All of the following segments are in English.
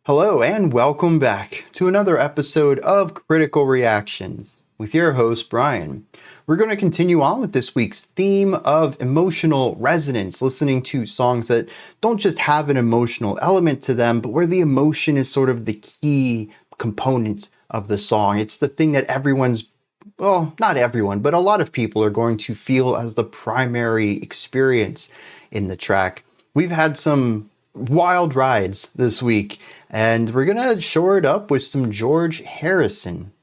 Hello and welcome back to another episode of Critical Reactions with your host, Bryan. We're going to continue on with this week's theme of emotional resonance, listening to songs that don't just have an emotional element to them, but where the emotion is sort of the key component of the song. It's the thing that well, not everyone, but a lot of people are going to feel as the primary experience in the track. We've had some wild rides this week, and we're gonna shore it up with some George Harrison.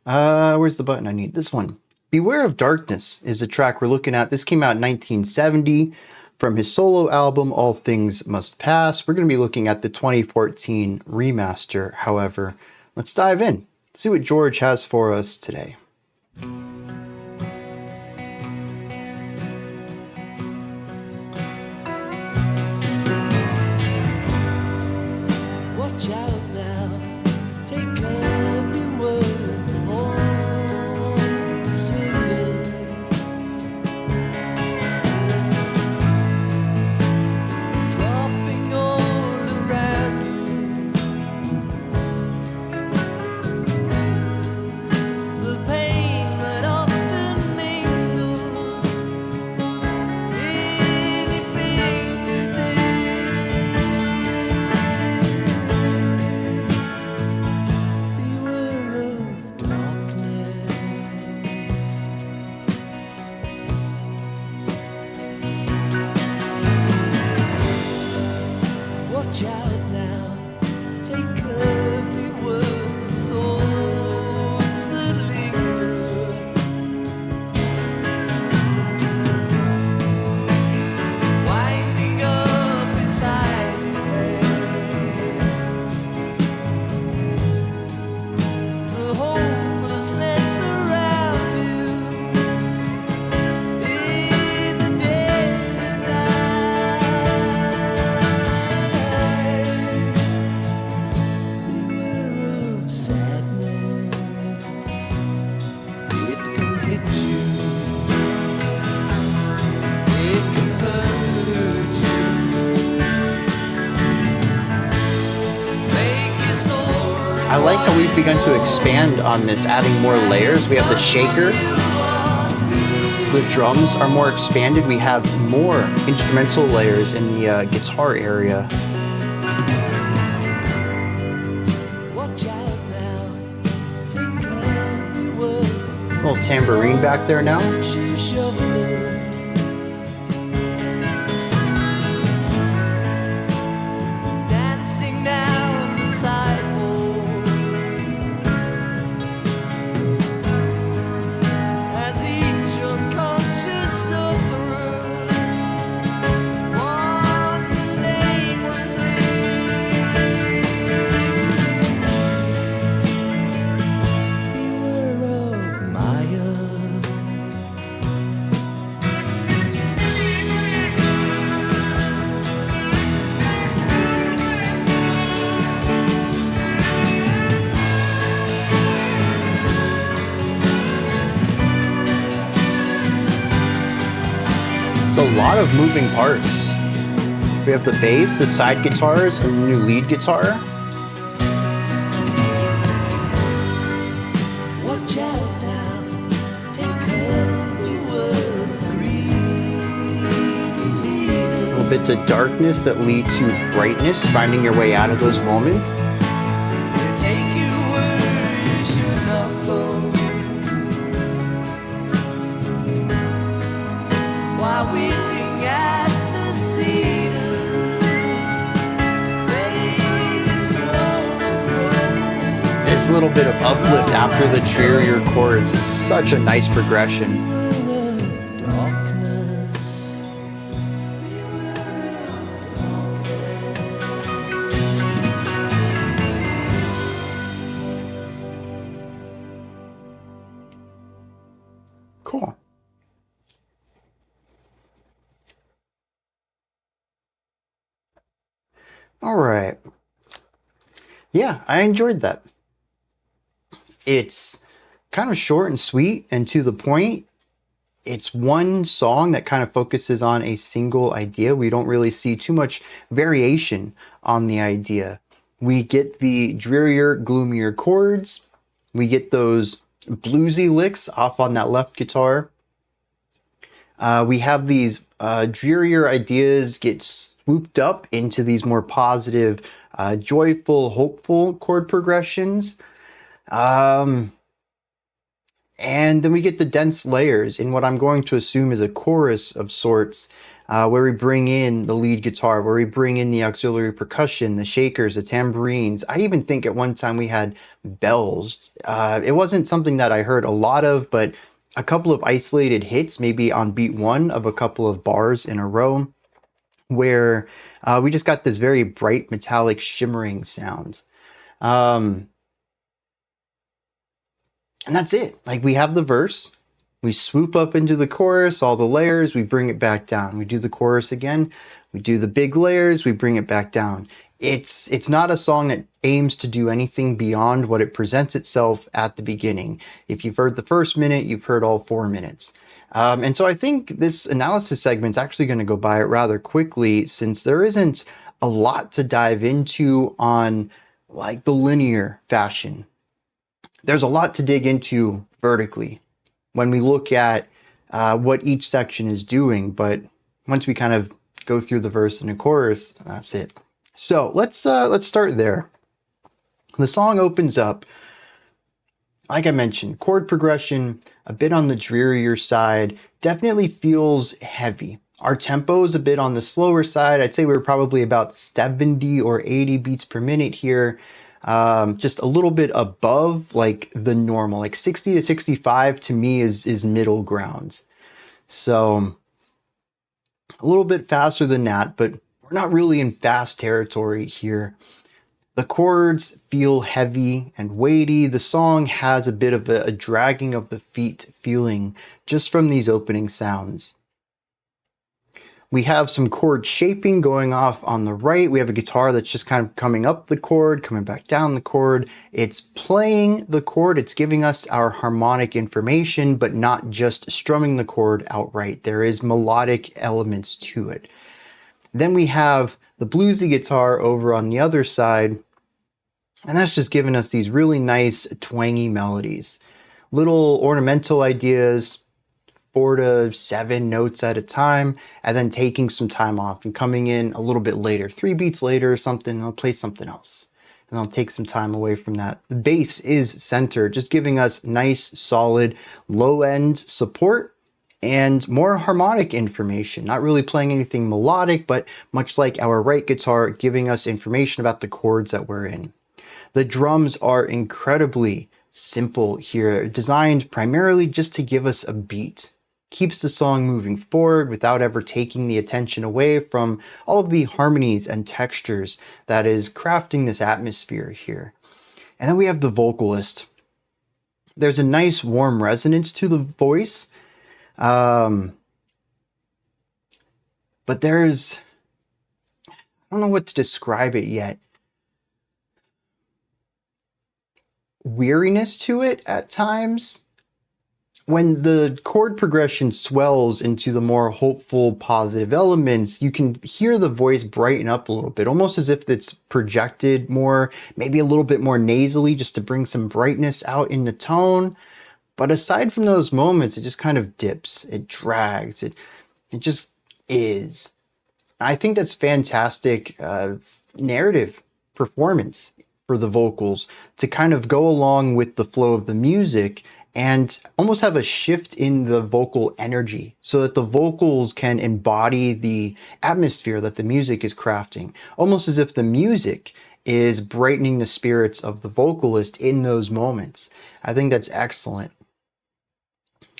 Where's the button I need? This one. Beware of Darkness is the track we're looking at. This came out in 1970 from his solo album, All Things Must Pass. We're gonna be looking at the 2014 remaster, however. Let's dive in, see what George has for us today. Watch out now, take up your word, falling swingers, dropping all around you. The pain that often mingles in your fingertips. Watch out now, take up the word, the thoughts that linger, winding up inside your head. The hopelessness around you in the dead of night. Beware of sadness, it can hit you, it can hurt you, make you so I like how we've begun to expand on this, adding more layers. We have the shaker. The drums are more expanded. We have more instrumental layers in the guitar area. watch out now, take up your word. Little tambourine back there now. Shoe shufflers, dancing down the sidewalks, as each unconscious sufferer wanders aimlessly. Beware of Maya. It's a lot of moving parts. We have the bass, the side guitars, and the new lead guitar. Watch out now, take up the word, greedy leader. Little bits of darkness that lead to brightness, finding your way out of those moments. They take you where you should not go. While weeping at the cedars, they slowly grow. This little bit of uplift after the drearier chords is such a nice progression. Beware of darkness. Cool. All right. Yeah, I enjoyed that. It's kind of short and sweet and to the point. it's one song that kind of focuses on a single idea. We don't really see too much variation on the idea. We get the drearier, gloomier chords. We get those bluesy licks off on that left guitar. We have these drearier ideas get swooped up into these more positive, joyful, hopeful chord progressions. And then we get the dense layers in what I'm going to assume is a chorus of sorts, where we bring in the lead guitar, where we bring in the auxiliary percussion, the shakers, the tambourines. I even think at one time we had bells. It wasn't something that I heard a lot of, but a couple of isolated hits, maybe on beat one of a couple of bars in a row, where we just got this very bright, metallic, shimmering sound. And that's it. Like, we have the verse, we swoop up into the chorus, all the layers, we bring it back down. We do the chorus again, we do the big layers, we bring it back down. It's not a song that aims to do anything beyond what it presents itself at the beginning. If you've heard the first minute, you've heard all 4 minutes. And so I think this analysis segment's actually going to go by it rather quickly, since there isn't a lot to dive into on like the linear fashion. There's a lot to dig into vertically when we look at what each section is doing, but once we kind of go through the verse and the chorus, that's it. So let's start there. The song opens up, like I mentioned, chord progression a bit on the drearier side, definitely feels heavy. Our tempo is a bit on the slower side. I'd say we're probably about 70 or 80 beats per minute here. Just a little bit above like the normal, like 60 to 65 to me is middle ground. So a little bit faster than that, but we're not really in fast territory here. The chords feel heavy and weighty. The song has a bit of a dragging of the feet feeling just from these opening sounds. We have some chord shaping going off on the right. We have a guitar that's just kind of coming up the chord, coming back down the chord. It's playing the chord. It's giving us our harmonic information, but not just strumming the chord outright. There is melodic elements to it. Then we have the bluesy guitar over on the other side, and that's just giving us these really nice twangy melodies. Little ornamental ideas, 4 to 7 notes at a time, and then taking some time off and coming in a little bit later, 3 beats later or something, I'll play something else. And I'll take some time away from that. The bass is centered, just giving us nice, solid, low-end support and more harmonic information. Not really playing anything melodic, but much like our right guitar, giving us information about the chords that we're in. The drums are incredibly simple here, designed primarily just to give us a beat. Keeps the song moving forward without ever taking the attention away from all of the harmonies and textures that is crafting this atmosphere here. And then we have the vocalist. There's a nice warm resonance to the voice, but there's, I don't know what to describe it yet, weariness to it at times. When the chord progression swells into the more hopeful, positive elements, you can hear the voice brighten up a little bit, almost as if it's projected more, maybe a little bit more nasally, just to bring some brightness out in the tone. But aside from those moments, it just kind of dips, it drags, it just is. I think that's fantastic narrative performance for the vocals to kind of go along with the flow of the music and almost have a shift in the vocal energy so that the vocals can embody the atmosphere that the music is crafting, almost as if the music is brightening the spirits of the vocalist in those moments. I think that's excellent.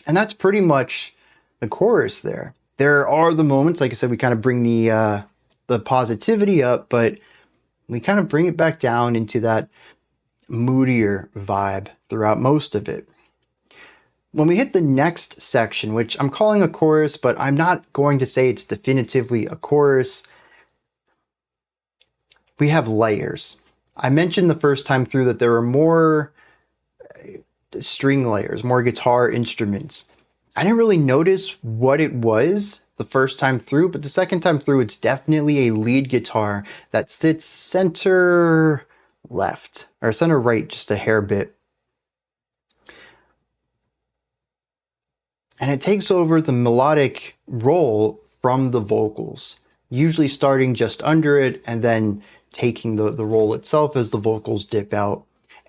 And that's pretty much the chorus there. There are the moments, like I said, we kind of bring the positivity up, but we kind of bring it back down into that moodier vibe throughout most of it. When we hit the next section, which I'm calling a chorus, but I'm not going to say it's definitively a chorus, we have layers. I mentioned the first time through that there were more string layers, more guitar instruments. I didn't really notice what it was the first time through, but the second time through, it's definitely a lead guitar that sits center left or center right, just a hair bit. And it takes over the melodic role from the vocals, usually starting just under it and then taking the role itself as the vocals dip out.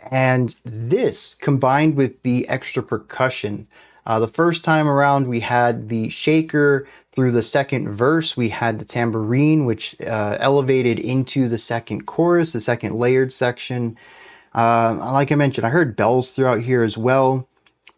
And this combined with the extra percussion. The first time around, we had the shaker. Through the second verse, we had the tambourine, which elevated into the second chorus, the second layered section. Like I mentioned, I heard bells throughout here as well.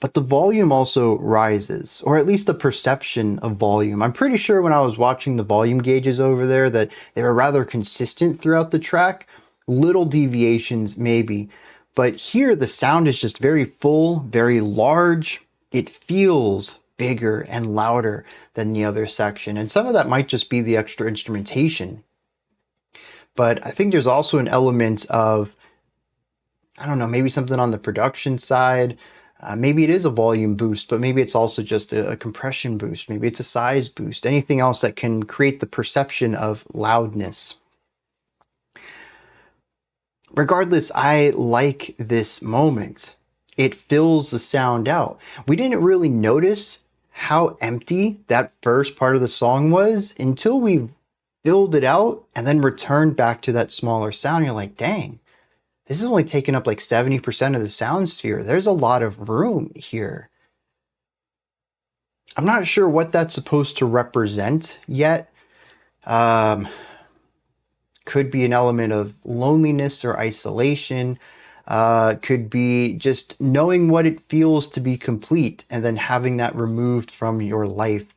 But the volume also rises, or at least the perception of volume. I'm pretty sure when I was watching the volume gauges over there that they were rather consistent throughout the track. Little deviations, maybe. But here the sound is just very full, very large. It feels bigger and louder than the other section. And some of that might just be the extra instrumentation. But I think there's also an element of, I don't know, maybe something on the production side. Maybe it is a volume boost, but maybe it's also just a compression boost. Maybe it's a size boost. Anything else that can create the perception of loudness. Regardless, I like this moment. It fills the sound out. We didn't really notice how empty that first part of the song was until we filled it out and then returned back to that smaller sound. You're like, dang. This is only taking up like 70% of the sound sphere. There's a lot of room here. I'm not sure what that's supposed to represent yet. Could be an element of loneliness or isolation. Could be just knowing what it feels to be complete and then having that removed from your life.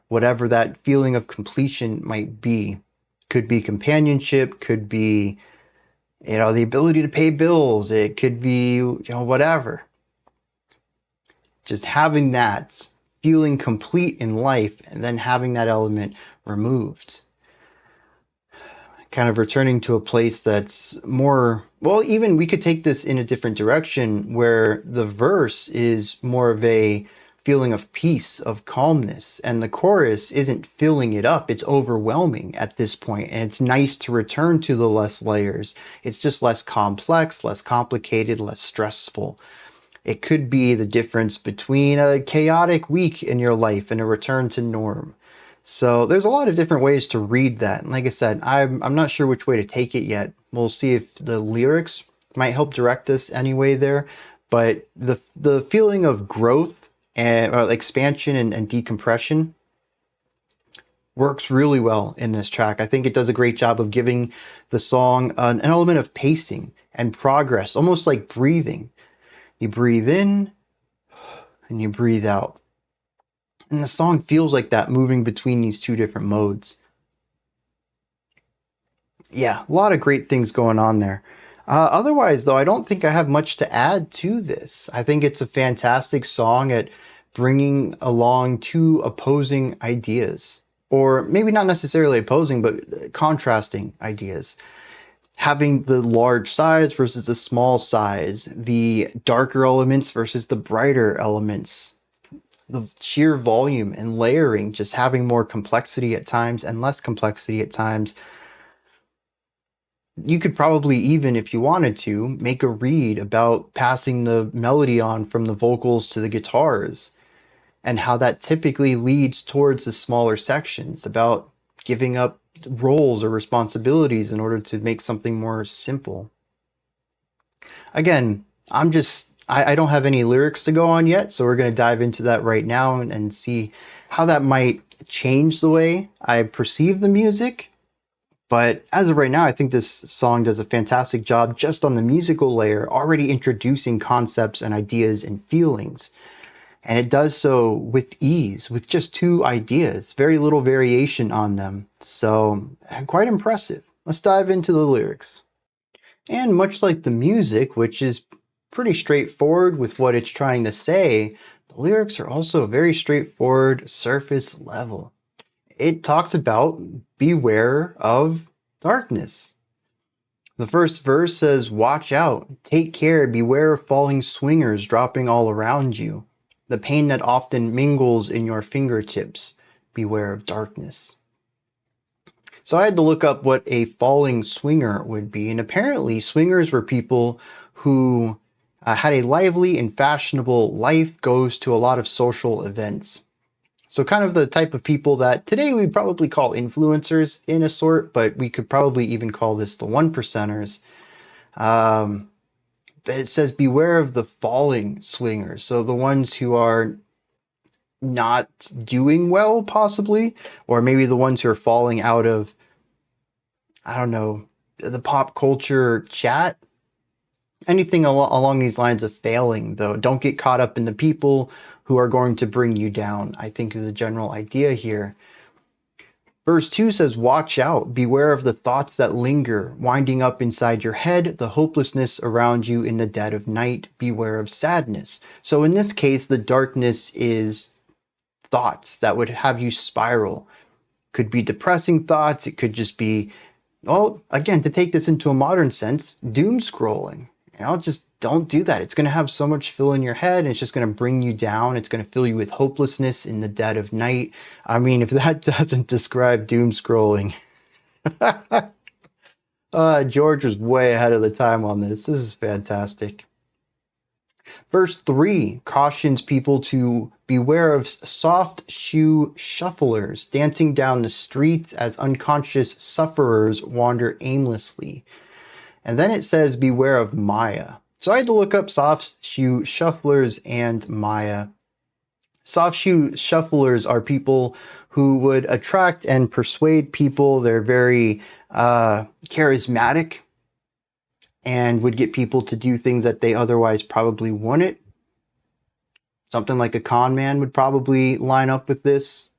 Whatever that feeling of completion might be. Could be companionship, could be the ability to pay bills. It could be, whatever. Just having that, feeling complete in life, and then having that element removed. Kind of returning to a place that's more, well, even we could take this in a different direction where the verse is more of a feeling of peace, of calmness, and the chorus isn't filling it up. It's overwhelming at this point, and it's nice to return to the less layers. It's just less complex, less complicated, less stressful. It could be the difference between a chaotic week in your life and a return to norm. So there's a lot of different ways to read that. And like I said, I'm not sure which way to take it yet. We'll see if the lyrics might help direct us anyway there. But the feeling of growth and expansion and decompression works really well in this track. I think it does a great job of giving the song an element of pacing and progress, almost like breathing. You breathe in and you breathe out. And the song feels like that, moving between these two different modes. Yeah, a lot of great things going on there. Otherwise, though, I don't think I have much to add to this. I think it's a fantastic song at bringing along two opposing ideas, or maybe not necessarily opposing, but contrasting ideas. Having the large size versus the small size, the darker elements versus the brighter elements, the sheer volume and layering, just having more complexity at times and less complexity at times. You could probably, even if you wanted to, make a read about passing the melody on from the vocals to the guitars and how that typically leads towards the smaller sections, about giving up roles or responsibilities in order to make something more simple. Again, I don't have any lyrics to go on yet, so we're going to dive into that right now and see how that might change the way I perceive the music. But as of right now, I think this song does a fantastic job just on the musical layer, already introducing concepts and ideas and feelings. And it does so with ease, with just two ideas, very little variation on them. So quite impressive. Let's dive into the lyrics. And much like the music, which is pretty straightforward with what it's trying to say, the lyrics are also very straightforward, surface level. It talks about beware of darkness. The first verse says, watch out, take care, beware of falling swingers dropping all around you. the pain that often mingles in your fingertips. Beware of darkness. So I had to look up what a falling swinger would be, and apparently swingers were people who had a lively and fashionable life, goes to a lot of social events. So kind of the type of people that today we'd probably call influencers in a sort, but we could probably even call this the one percenters. It says beware of the falling swingers. So the ones who are not doing well, possibly, or maybe the ones who are falling out of, I don't know, the pop culture chat. Anything along these lines of failing, though. Don't get caught up in the people who are going to bring you down, I think is the general idea here. Verse 2 says, watch out, beware of the thoughts that linger, winding up inside your head, the hopelessness around you in the dead of night, beware of sadness. So in this case, the darkness is thoughts that would have you spiral. Could be depressing thoughts, it could just be, well, again, to take this into a modern sense, doom scrolling. Just don't do that. It's going to have so much fill in your head, and it's just going to bring you down. It's going to fill you with hopelessness in the dead of night. I mean, if that doesn't describe doom scrolling. George was way ahead of the time on this. This is fantastic. Verse 3 cautions people to beware of soft shoe shufflers dancing down the streets as unconscious sufferers wander aimlessly. And then it says, beware of Maya. So I had to look up soft shoe shufflers and Maya. Soft shoe shufflers are people who would attract and persuade people. They're very charismatic and would get people to do things that they otherwise probably wouldn't. Something like a con man would probably line up with this.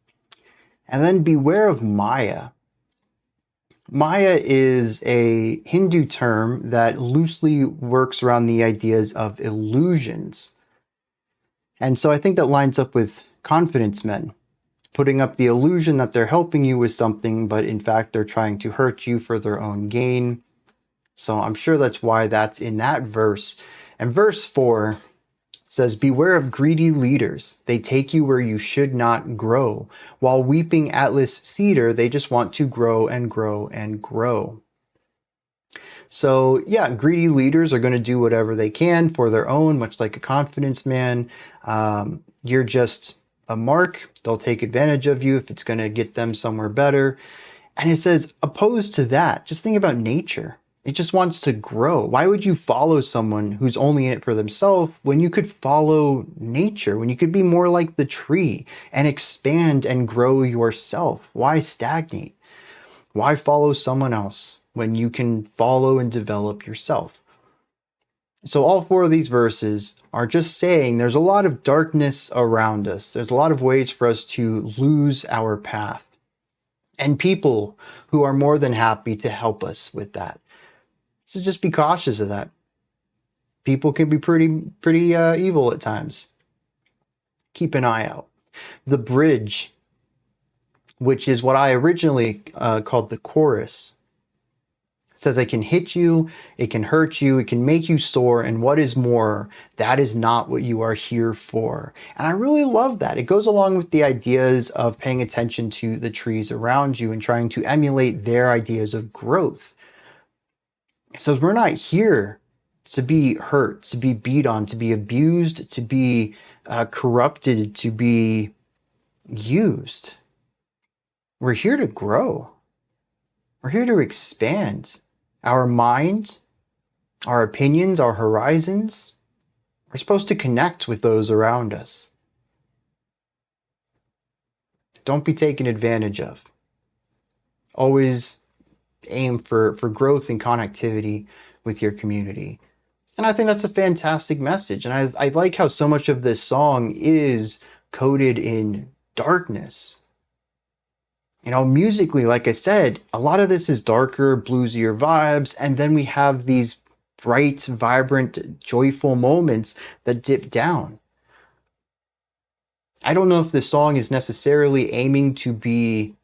And then beware of Maya. Maya is a Hindu term that loosely works around the ideas of illusions. And so I think that lines up with confidence men, putting up the illusion that they're helping you with something, but in fact they're trying to hurt you for their own gain. So I'm sure that's why that's in that verse. And verse 4 says, beware of greedy leaders. They take you where you should not grow. While weeping Atlas cedar, they just want to grow and grow and grow. So yeah, greedy leaders are going to do whatever they can for their own, much like a confidence man. You're just a mark. They'll take advantage of you if it's going to get them somewhere better. And it says, opposed to that, just think about nature. It just wants to grow. Why would you follow someone who's only in it for themselves when you could follow nature, when you could be more like the tree and expand and grow yourself? Why stagnate? Why follow someone else when you can follow and develop yourself? So all four of these verses are just saying there's a lot of darkness around us. There's a lot of ways for us to lose our path, and people who are more than happy to help us with that. So just be cautious of that. People can be pretty evil at times. Keep an eye out. The bridge, which is what I originally called the chorus, says it can hit you, it can hurt you, it can make you sore, and what is more, that is not what you are here for. And I really love that. It goes along with the ideas of paying attention to the trees around you and trying to emulate their ideas of growth. So we're not here to be hurt, to be beat on, to be abused, to be corrupted, to be used. We're here to grow. We're here to expand our mind, our opinions, our horizons. We're supposed to connect with those around us. Don't be taken advantage of. Always aim for growth and connectivity with your community. And I think that's a fantastic message. And I like how so much of this song is coded in darkness. Musically, like I said, a lot of this is darker, bluesier vibes. And then we have these bright, vibrant, joyful moments that dip down. I don't know if this song is necessarily aiming to be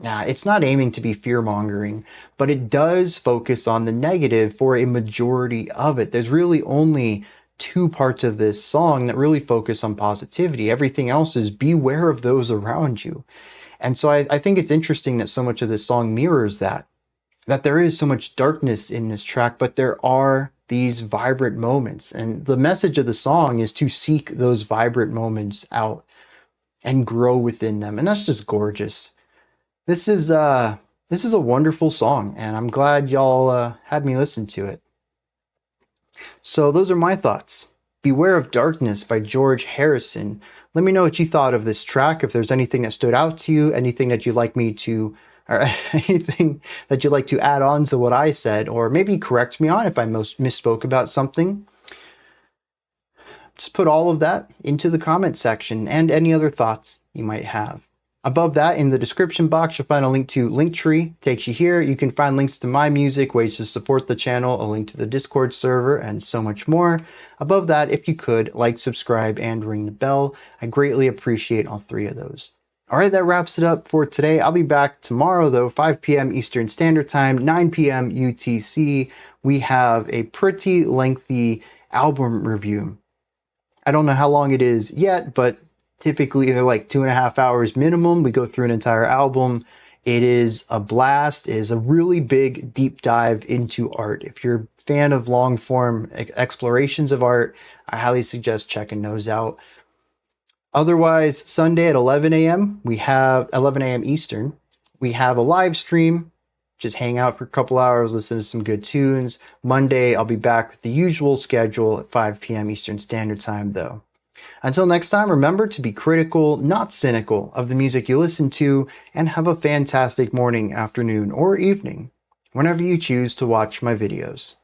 it's not aiming to be fear-mongering, but it does focus on the negative for a majority of it. There's really only two parts of this song that really focus on positivity. Everything else is beware of those around you. And so I think it's interesting that so much of this song mirrors that there is so much darkness in this track, but there are these vibrant moments. And the message of the song is to seek those vibrant moments out and grow within them. And that's just gorgeous. This is a wonderful song, and I'm glad y'all had me listen to it. So those are my thoughts. Beware of Darkness by George Harrison. Let me know what you thought of this track, if there's anything that stood out to you, anything that you'd like me to, or anything that you'd like to add on to what I said, or maybe correct me on if I misspoke about something. Just put all of that into the comment section and any other thoughts you might have. Above that, in the description box, you'll find a link to Linktree. Takes you here. You can find links to my music, ways to support the channel, a link to the Discord server, and so much more. Above that, if you could, like, subscribe, and ring the bell. I greatly appreciate all three of those. All right, that wraps it up for today. I'll be back tomorrow, though, 5 p.m. Eastern Standard Time, 9 p.m. UTC. We have a pretty lengthy album review. I don't know how long it is yet, but typically they're like 2.5 hours minimum. We go through an entire album. It is a blast. It is a really big deep dive into art. If you're a fan of long form explorations of art, I highly suggest checking those out. Otherwise, Sunday at 11 a.m. we have 11 a.m. Eastern. We have a live stream. Just hang out for a couple hours, listen to some good tunes. Monday, I'll be back with the usual schedule at 5 p.m. Eastern Standard Time, though. Until next time, remember to be critical, not cynical, of the music you listen to, and have a fantastic morning, afternoon, or evening, whenever you choose to watch my videos.